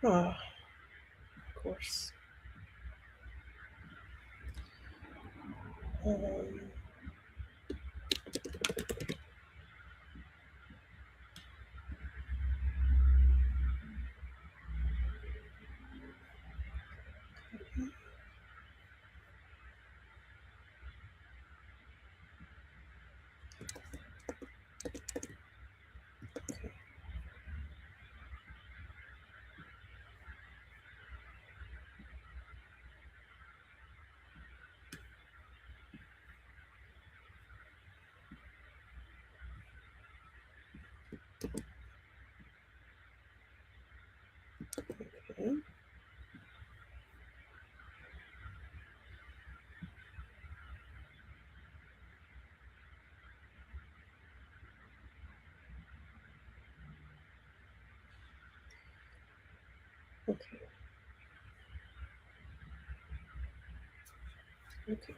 Oh, of course. Um, okay. Okay. Okay.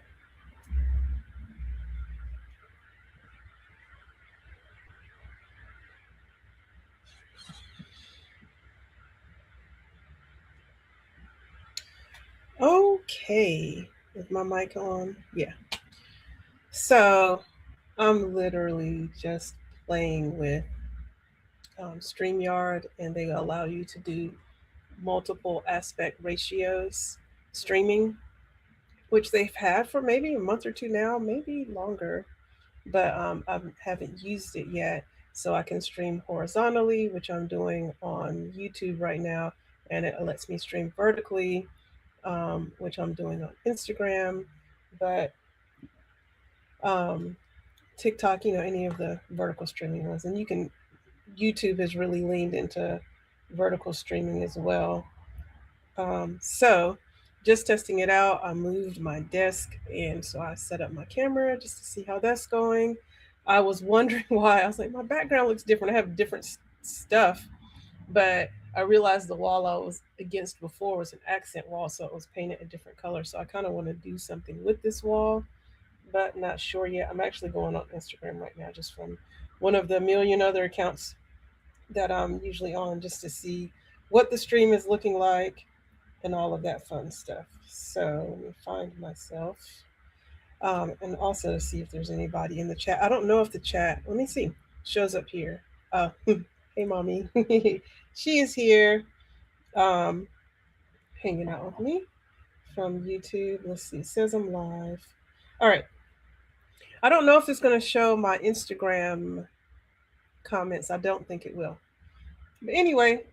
Okay. Is my mic on? Yeah. So I'm literally just playing with StreamYard, and they allow you to do multiple aspect ratios streaming, which they've had for maybe a month or two now, maybe longer, but I haven't used it yet. So I can stream horizontally, which I'm doing on YouTube right now, and it lets me stream vertically, which I'm doing on Instagram. But um, TikTok, any of the vertical streaming ones, and YouTube has really leaned into vertical streaming as well. So just testing it out, I moved my desk and so I set up my camera just to see how that's going. I was wondering why. I was like, my background looks different. I have different stuff, but I realized the wall I was against before was an accent wall, so it was painted a different color. So I kind of want to do something with this wall, but not sure yet. I'm actually going on Instagram right now just from one of the million other accounts that I'm usually on just to see what the stream is looking like and all of that fun stuff. So let me find myself and also see if there's anybody in the chat. I don't know if the chat, let me see, shows up here. Oh, hey, mommy. She is here um, hanging out with me from YouTube. Let's see, it says I'm live. All right. I don't know if it's going to show my Instagram comments. I don't think it will. But anyway,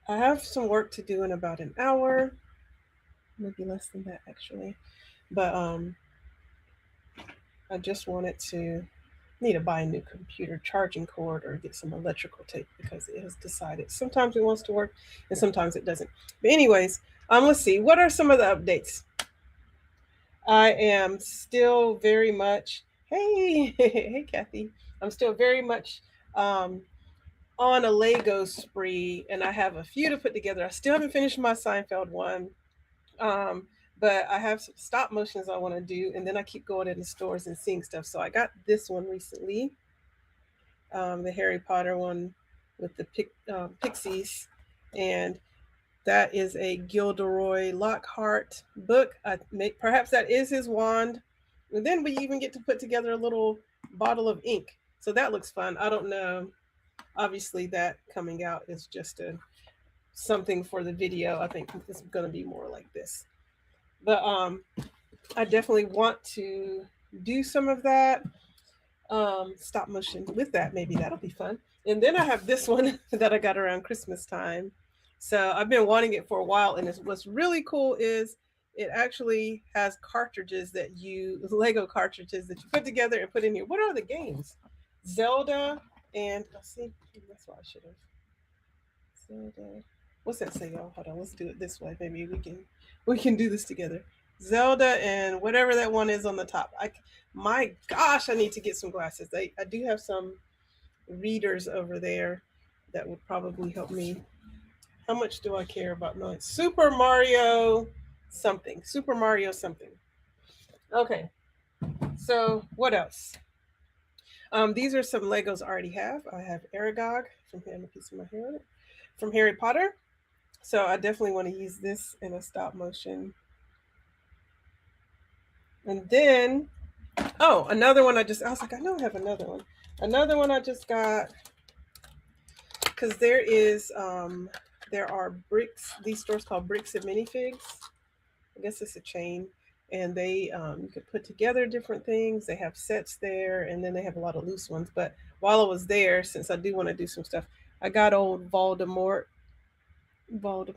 I have some work to do in about an hour, maybe less than that actually. But I just wanted to need to buy a new computer charging cord or get some electrical tape because it has decided sometimes it wants to work and sometimes it doesn't. But anyways, let's see. What are some of the updates? I am still very much, hey, hey, Kathy. I'm still very much um, on a Lego spree, and I have a few to put together. I still haven't finished my Seinfeld one. Um, but I have some stop motions I want to do, and then I keep going into stores and seeing stuff. So I got this one recently, the Harry Potter one with the pixies, and that is a Gilderoy Lockhart book. Perhaps that is his wand, and then we even get to put together a little bottle of ink. So that looks fun. I don't know. Obviously, that coming out is just a something for the video. I think it's going to be more like this. But I definitely want to do some of that stop motion with that. Maybe that'll be fun. And then I have this one that I got around Christmas time. So I've been wanting it for a while. And what's really cool is it actually has cartridges that Lego cartridges that you put together and put in here. What are the games? Zelda and let's see. That's what I should have. Zelda. What's that say, y'all? Hold on. Let's do it this way. Maybe we can do this together. Zelda and whatever that one is on the top. My gosh, I need to get some glasses. I do have some readers over there that would probably help me. How much do I care about knowing Super Mario something? Super Mario something. Okay. So what else? These are some Legos I already have. I have Aragog from a piece of my hair from Harry Potter. So I definitely want to use this in a stop motion. And then, oh, another one I was like, I know I have another one. Another one I just got, because there are Bricks, these stores called Bricks and Minifigs. I guess it's a chain. And they, you could put together different things. They have sets there, and then they have a lot of loose ones. But while I was there, since I do want to do some stuff, I got old Voldemort, however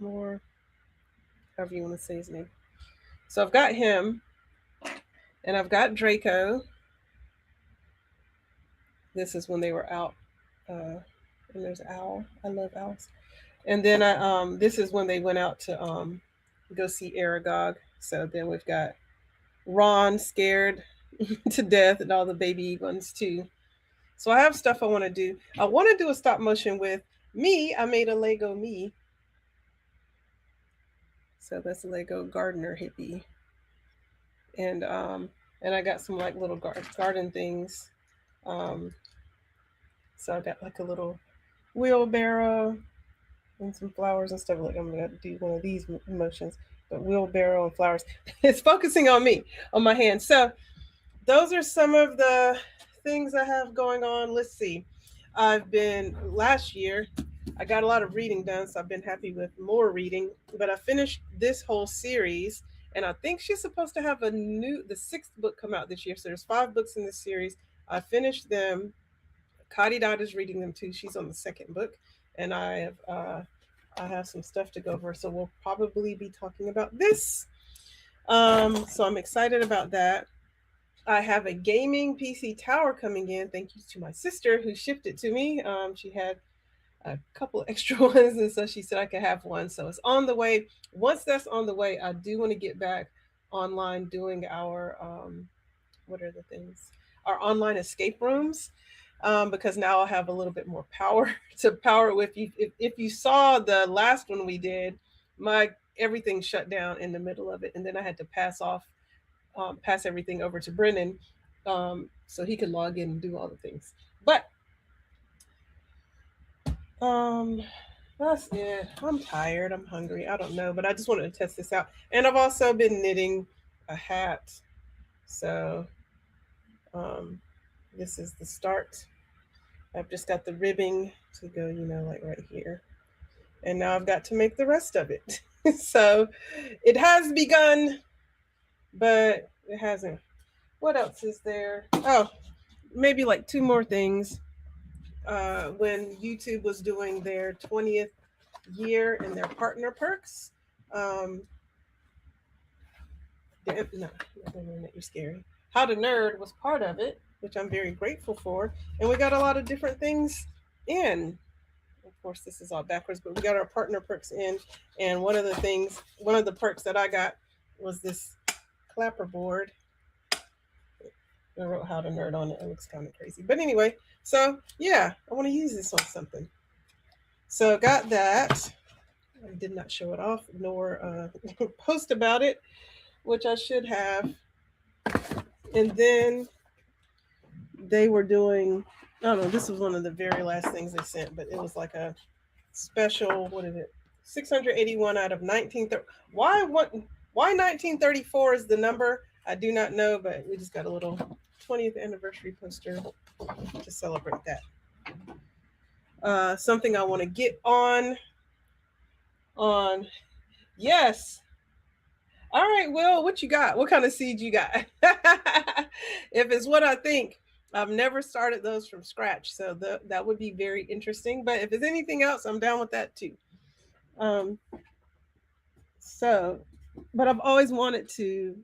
you want to say his name. So I've got him, and I've got Draco. This is when they were out. And there's Owl. I love owls. And then this is when they went out to go see Aragog. So then we've got Ron scared to death, and all the baby ones too. So I have stuff I want to do. I want to do a stop motion with me. I made a Lego me. So that's a Lego gardener hippie. And I got some like little garden things. So I got like a little wheelbarrow and some flowers and stuff. Like I'm gonna do one of these motions, but wheelbarrow and flowers. It's focusing on me, on my hand. So those are some of the things I have going on. Let's see. Last year, I got a lot of reading done, so I've been happy with more reading. But I finished this whole series, and I think she's supposed to have the sixth book come out this year. So there's 5 books in this series. I finished them. Kadi Dot is reading them too. She's on the second book, and I have some stuff to go over. So we'll probably be talking about this. So I'm excited about that. I have a gaming PC tower coming in. Thank you to my sister who shipped it to me. She had a couple extra ones, and so she said I could have one. So it's on the way. Once that's on the way, I do want to get back online doing our what are the things? Our online escape rooms. Because now I'll have a little bit more power to power with. If you saw the last one we did, everything shut down in the middle of it, and then I had to pass everything over to Brennan, so he could log in and do all the things. But that's it. I'm tired. I'm hungry. I don't know, but I just wanted to test this out. And I've also been knitting a hat. So this is the start. I've just got the ribbing to go, like right here. And now I've got to make the rest of it. So it has begun, but it hasn't. What else is there? Oh, maybe like 2 more things. When YouTube was doing their 20th year and their partner perks, no, you're scary. How to Nerd was part of it, which I'm very grateful for. And we got a lot of different things in. Of course, this is all backwards, but we got our partner perks in. And one of the perks that I got was this clapperboard. I wrote How to Nerd on it. It looks kind of crazy. But anyway, so yeah, I want to use this on something. So got that. I did not show it off nor post about it, which I should have. And then they were doing, I don't know, this was one of the very last things they sent, but it was like a special, what is it? 681 out of 1930. Why 1934 is the number? I do not know, but we just got a little 20th anniversary poster to celebrate that. Something I want to get on. Yes. All right, Will, what you got? What kind of seed you got? If it's what I think, I've never started those from scratch, so that would be very interesting. But if it's anything else, I'm down with that too. But I've always wanted to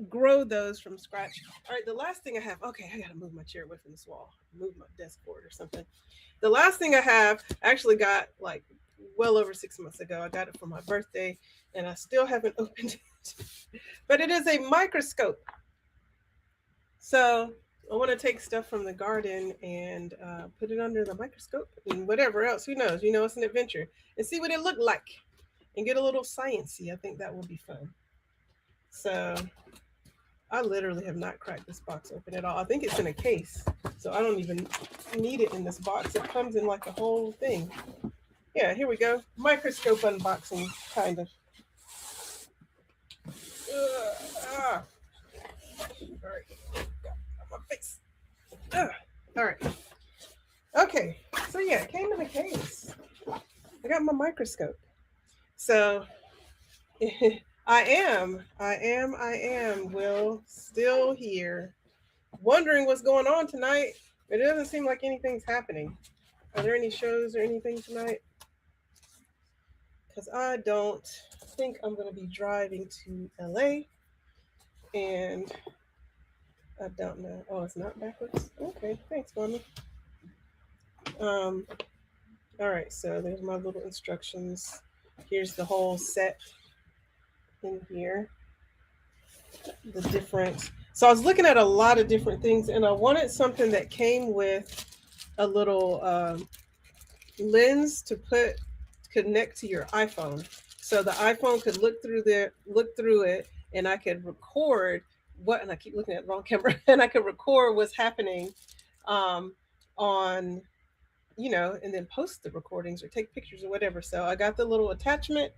grow those from scratch. All right, the last thing I have, okay, I gotta move my chair away from this wall, move my desk board or something. The last thing I have, I actually got like well over 6 months ago. I got it for my birthday, and I still haven't opened it. But it is a microscope. So I want to take stuff from the garden and put it under the microscope and whatever else. Who knows? It's an adventure. And see what it looked like and get a little sciencey. I think that will be fun. So I literally have not cracked this box open at all. I think it's in a case, so I don't even need it in this box. It comes in like a whole thing. Yeah, here we go. Microscope unboxing, kind of. Ah. All right, got my face. All right. Okay, so yeah, it came in a case. I got my microscope. So Will, still here, wondering what's going on tonight. It doesn't seem like anything's happening. Are there any shows or anything tonight? Because I don't think I'm going to be driving to LA. And I don't know. Oh, it's not backwards? Okay, thanks, Mama. All right, so there's my little instructions. Here's the whole set in here. The different. So I was looking at a lot of different things, and I wanted something that came with a little lens to connect to your iPhone, so the iPhone could look through it, and I could record what. And I keep looking at the wrong camera, and I could record what's happening on, and then post the recordings or take pictures or whatever. So I got the little attachment.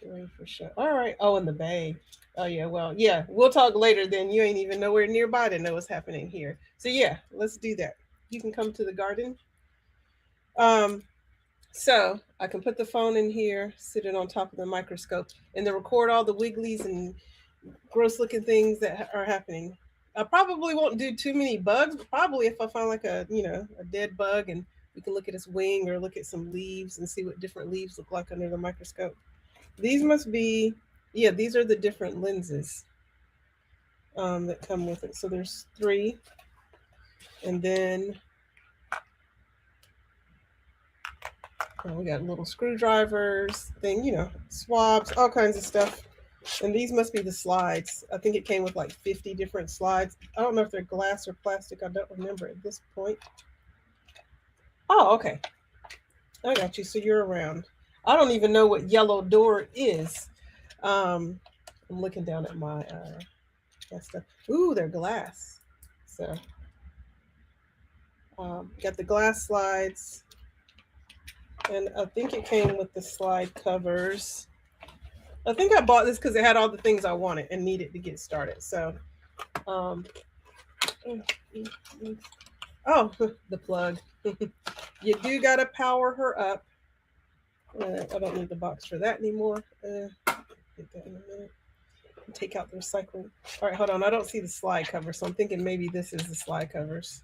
Ready for show. All right. Oh, in the Bay. Oh yeah. Well, yeah. We'll talk later. Then you ain't even nowhere nearby to know what's happening here. So yeah, let's do that. You can come to the garden. So I can put the phone in here, sit it on top of the microscope, and then record all the wigglies and gross looking things that are happening. I probably won't do too many bugs, but probably if I find like a dead bug, and we can look at its wing or look at some leaves and see what different leaves look like under the microscope. These must be, yeah, these are the different lenses that come with it. So there's 3. And then we got little screwdrivers, swabs, all kinds of stuff. And these must be the slides. I think it came with like 50 different slides. I don't know if they're glass or plastic. I don't remember at this point. Oh, okay. I got you. So you're around. I don't even know what yellow door is. I'm looking down at my stuff. Ooh, they're glass. So got the glass slides. And I think it came with the slide covers. I think I bought this because it had all the things I wanted and needed to get started. So, oh, the plug. You do got to power her up. I don't need the box for that anymore. Get that in a minute. Take out the recycling. All right, hold on. I don't see the slide cover, so I'm thinking maybe this is the slide covers.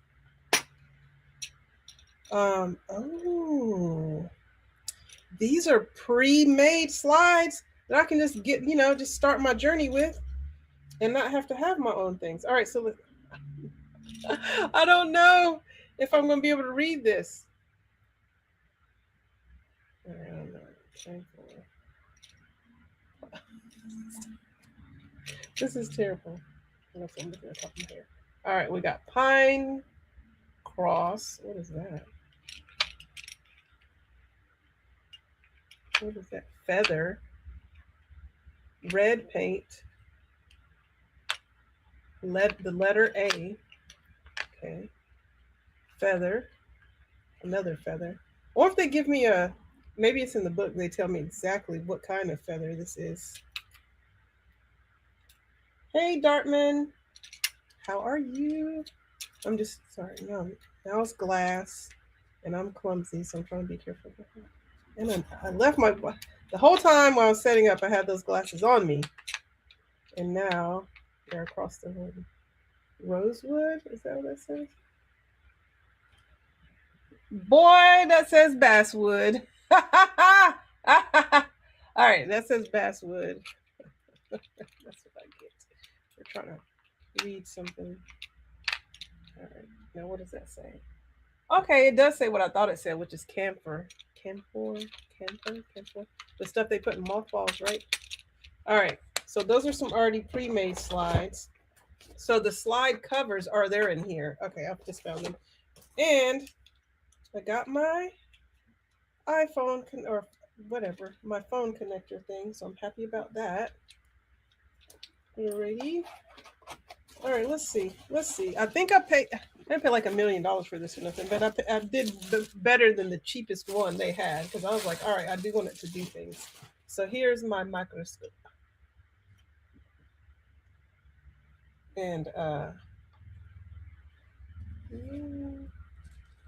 Oh, these are pre-made slides that I can just get, just start my journey with and not have to have my own things. All right, so I don't know if I'm going to be able to read this. I don't know. This is terrible. I'm looking at something here. All right, we got pine cross. What is that? What is that? Feather. Red paint. The letter A. Okay. Feather. Another feather. Or if they give me maybe it's in the book, they tell me exactly what kind of feather this is. Hey, Dartman. How are you? I'm just sorry. No, now it's glass, and I'm clumsy, so I'm trying to be careful. And I left the whole time while I was setting up, I had those glasses on me, and now they're across the room. Rosewood? Is that what that says? Boy, that says basswood. All right, that says basswood. That's what I get. We're trying to read something. All right, now what does that say? Okay, it does say what I thought it said, which is camphor. Camphor. The stuff they put in mothballs, right? All right, so those are some already pre-made slides. So the slide covers are there in here. Okay, I've just found them. And I got my iPhone or whatever, my phone connector thing. So I'm happy about that. You ready? All right, let's see. I think I paid. didn't pay like $1 million for this or nothing, but I did better than the cheapest one they had because I was like, all right, I do want it to do things. So here's my microscope, and all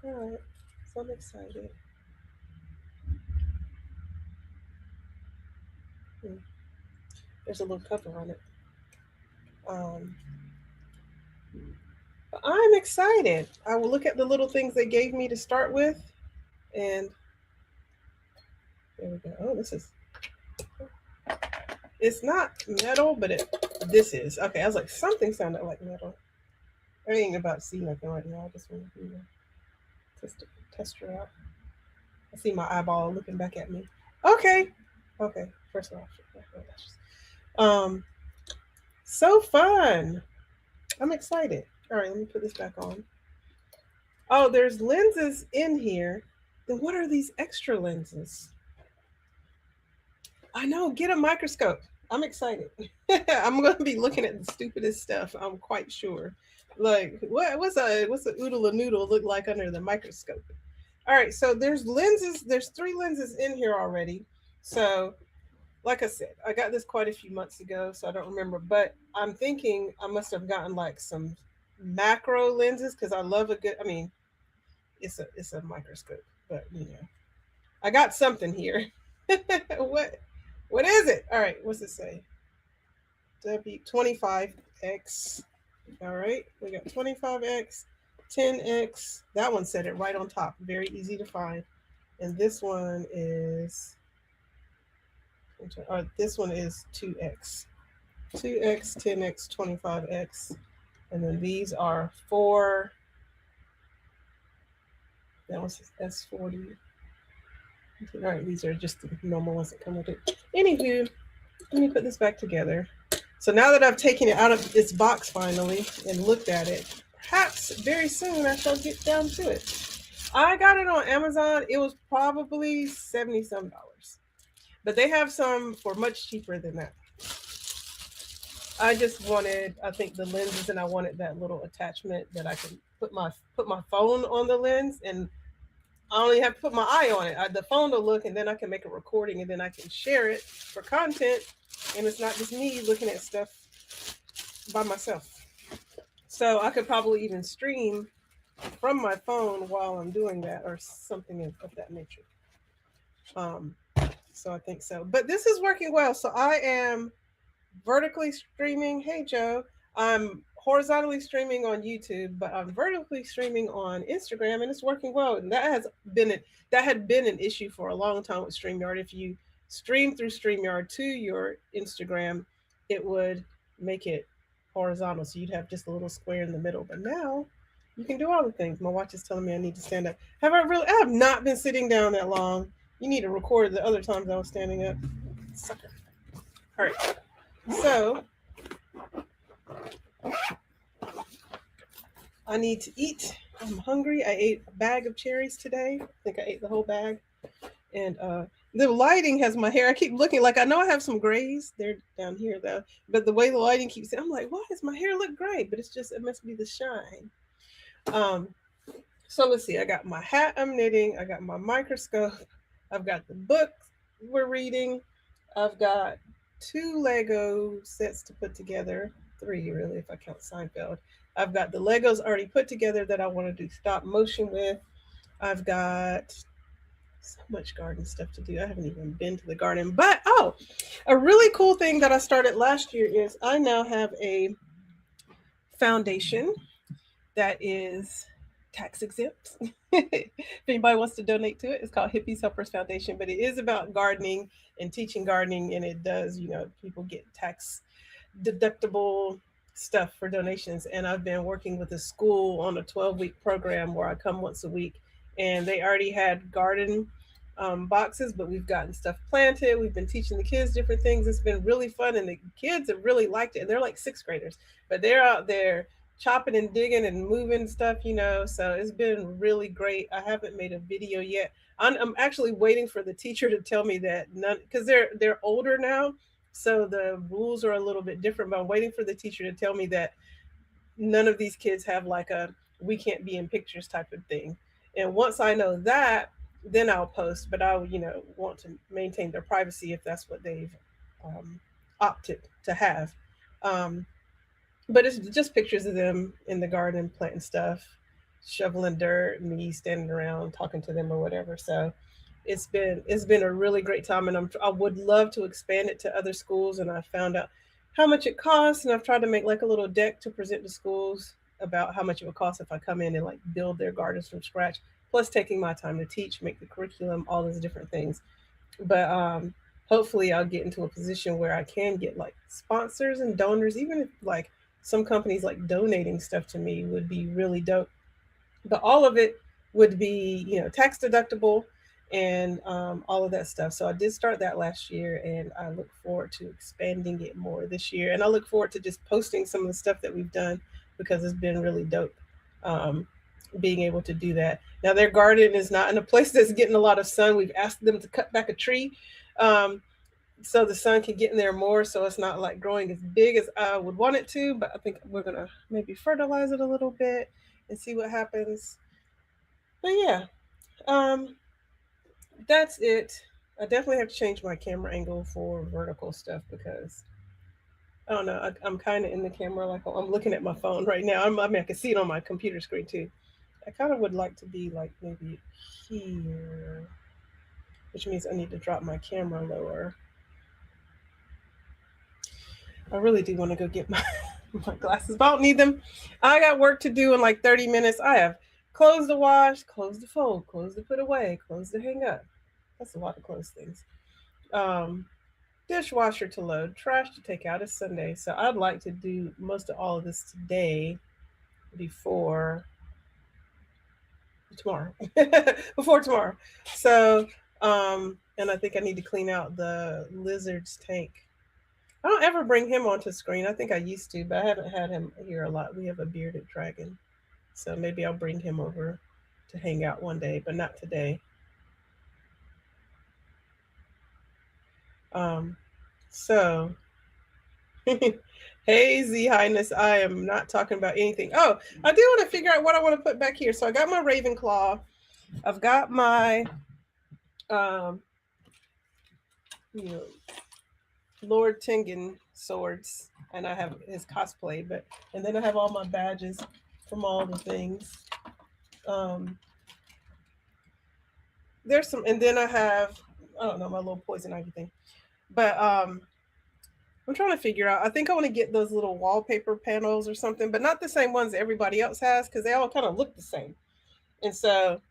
right, so I'm excited. Hmm. There's a little cover on it. Um, but I'm excited. I will look at the little things they gave me to start with, and there we go. Oh, this is, it's not metal, but this is. Okay, I was like, something sounded like metal. I ain't about to see nothing right now. I just want to test her out. I see my eyeball looking back at me. Okay. Okay. First off, um, so fun. I'm excited. All right, let me put this back on. Oh, there's lenses in here. Then what are these extra lenses? I know. Get a microscope. I'm excited. I'm going to be looking at the stupidest stuff. I'm quite sure. Like what's a oodle a noodle look like under the microscope? All right, so there's lenses. There's 3 lenses in here already. So, like I said, I got this quite a few months ago, so I don't remember. But I'm thinking I must have gotten like some macro lenses because I love a good. I mean, it's a microscope, but I got something here. What is it? All right, what's it say? W25X. All right, we got 25X, 10X. That one said it right on top. Very easy to find. And this one is, this one is 2X. 2X, 10X, 25X. And then these are 4. That was S40. All right, these are just the normal ones that come with it. Anywho, let me put this back together. So now that I've taken it out of its box finally and looked at it, perhaps very soon I shall get down to it. I got it on Amazon. It was probably $70 some. But they have some for much cheaper than that. I just wanted, I think, the lenses, and I wanted that little attachment that I can put my phone on the lens, and I only have to put my eye on it. The phone will look, and then I can make a recording, and then I can share it for content, and it's not just me looking at stuff by myself. So I could probably even stream from my phone while I'm doing that, or something of that nature. So I think so. But this is working well. So I am vertically streaming. Hey Joe, I'm horizontally streaming on YouTube, but I'm vertically streaming on Instagram, and it's working well. And that had been an issue for a long time with StreamYard. If you stream through StreamYard to your Instagram, it would make it horizontal, so you'd have just a little square in the middle. But now you can do all the things. My watch is telling me I need to stand up. I have not been sitting down that long. You need to record the other times I was standing up. Sucker. All right. So I need to eat. I'm hungry. I ate a bag of cherries today. I think I ate the whole bag. And the lighting has my hair. I keep looking like I know I have some grays. They're down here though. But the way the lighting keeps it, I'm like, why does my hair look gray? But it's just, it must be the shine. So let's see. I got my hat I'm knitting. I got my microscope. I've got the book we're reading. I've got 2 Lego sets to put together. 3 really, if I count Seinfeld. I've got the Legos already put together that I want to do stop motion with. I've got so much garden stuff to do. I haven't even been to the garden. But a really cool thing that I started last year is I now have a foundation that is tax exempt. If anybody wants to donate to it, it's called Hippies Helpers Foundation, but it is about gardening and teaching gardening, and it does, people get tax deductible stuff for donations. And I've been working with a school on a 12-week program where I come once a week, and they already had garden boxes, but we've gotten stuff planted. We've been teaching the kids different things. It's been really fun, and the kids have really liked it. And they're like 6th graders, but they're out there chopping and digging and moving stuff, so it's been really great. I haven't made a video yet. I'm actually waiting for the teacher to tell me that none, because they're older now, so the rules are a little bit different, but I'm waiting for the teacher to tell me that none of these kids have like a we can't be in pictures type of thing. And once I know that, then I'll post. But I, want to maintain their privacy if that's what they've um, opted to have. Um, but it's just pictures of them in the garden planting stuff, shoveling dirt, me standing around talking to them or whatever. So it's been a really great time, and I would love to expand it to other schools. And I found out how much it costs, and I've tried to make like a little deck to present to schools about how much it would cost if I come in and like build their gardens from scratch, plus taking my time to teach, make the curriculum, all those different things. But hopefully I'll get into a position where I can get like sponsors and donors, even if like some companies like donating stuff to me would be really dope. But all of it would be, tax deductible and all of that stuff. So I did start that last year, and I look forward to expanding it more this year. And I look forward to just posting some of the stuff that we've done because it's been really dope. Um, Being able to do that. Now their garden is not in a place that's getting a lot of sun. We've asked them to cut back a tree, um, so the sun can get in there more. So it's not like growing as big as I would want it to. But I think we're gonna maybe fertilize it a little bit and see what happens. But yeah, um, that's it. I definitely have to change my camera angle for vertical stuff because I don't know. I'm kind of in the camera like I'm looking at my phone right now. I mean, I can see it on my computer screen too. I kind of would like to be like maybe here, which means I need to drop my camera lower. I really do want to go get my my glasses, but I don't need them. I got work to do in like 30 minutes. I have clothes to wash, clothes to fold, clothes to put away, clothes to hang up. That's a lot of clothes things. Um, Dishwasher to load, trash to take out. It's Sunday, so I'd like to do most of all of this today before tomorrow. Before tomorrow. So, and I think I need to clean out the lizard's tank. I don't ever bring him onto screen. I think I used to, but I haven't had him here a lot. We have a bearded dragon, so maybe I'll bring him over to hang out one day, but not today. Um, so, hey, Z Highness, I am not talking about anything. Oh, I do want to figure out what I want to put back here. So I got my Ravenclaw. I've got my, um, you know, Lord Tengen swords, and I have his cosplay, but and then I have all my badges from all the things. Um, there's some, and then I don't know, my little poison ivy thing, but I'm trying to figure out. I think I want to get those little wallpaper panels or something, but not the same ones everybody else has because they all kind of look the same, and so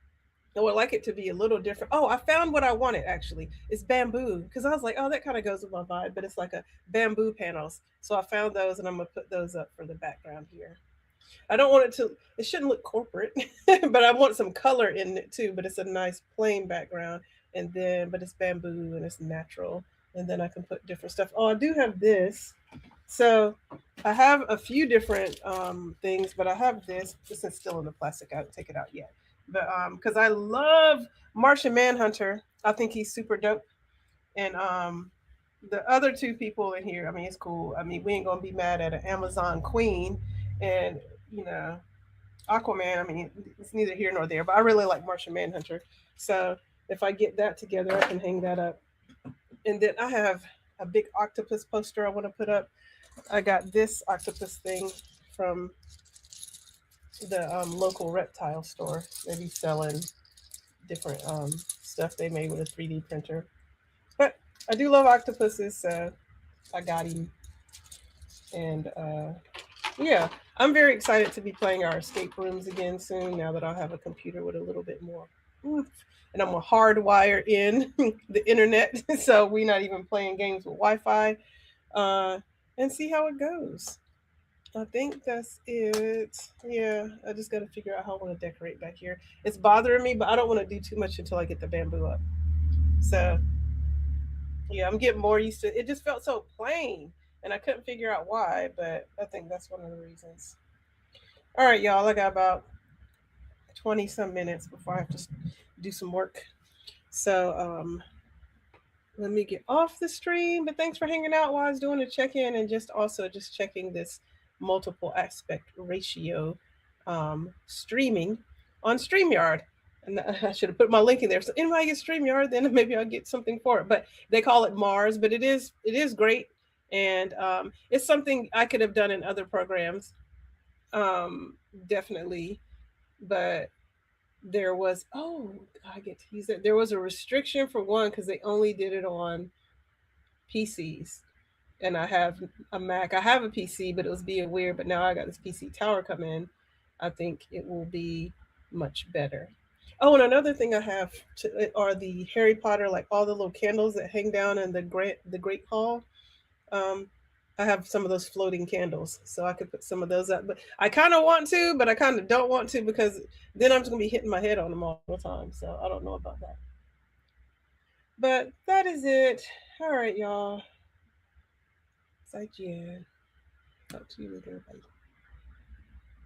I would like it to be a little different. Oh, I found what I wanted actually. It's bamboo because I was like, oh, that kind of goes with my vibe, but it's like a bamboo panels. So I found those and I'm gonna put those up for the background here. I don't want it to. It shouldn't look corporate, but I want some color in it too. But it's a nice plain background, and then but it's bamboo and it's natural. And then I can put different stuff. Oh, I do have this. So I have a few different things, but I have this. This is still in the plastic. I haven't taken it out yet. But because I love Martian Manhunter, I think he's super dope. And the other two people in here, I mean, it's cool. I mean, we ain't gonna be mad at an Amazon queen, and you know, Aquaman. I mean, it's neither here nor there. But I really like Martian Manhunter, so if I get that together, I can hang that up. And then I have a big octopus poster I want to put up. I got this octopus thing from the local reptile store. They be selling different stuff they made with a 3D printer. But I do love octopuses, so I got him. And yeah, I'm very excited to be playing our escape rooms again soon. Now that I'll have a computer with a little bit more oomph. And I'm gonna hardwire in the internet, so we're not even playing games with Wi-Fi, uh, and see how it goes. I think that's it. Yeah, I just got to figure out how I want to decorate back here. It's bothering me, but I don't want to do too much until I get the bamboo up. So yeah, I'm getting more used to it. It just felt so plain, and I couldn't figure out why, but I think that's one of the reasons. All right, y'all, I got about 20 some minutes before I have to do some work. So let me get off the stream. But thanks for hanging out while I was doing a check in and just also just checking this multiple aspect ratio. streaming on StreamYard. And I should have put my link in there. So anybody gets StreamYard, then maybe I'll get something for it. But they call it Mars, but it is great, and it's something I could have done in other programs, definitely. But there was I get to use it. There was a restriction for one because they only did it on PCs, and I have a Mac. I have a PC, but it was being weird. But now I got this PC tower come in. I think it will be much better. Oh, and another thing I have are the Harry Potter, like all the little candles that hang down in the Great Hall. Um, I have some of those floating candles, so I could put some of those up. But I kind of want to, but I kind of don't want to because then I'm just gonna be hitting my head on them all the time. So I don't know about that. But that is it. All right, y'all. It's like, yeah. Talk to you later. Bye.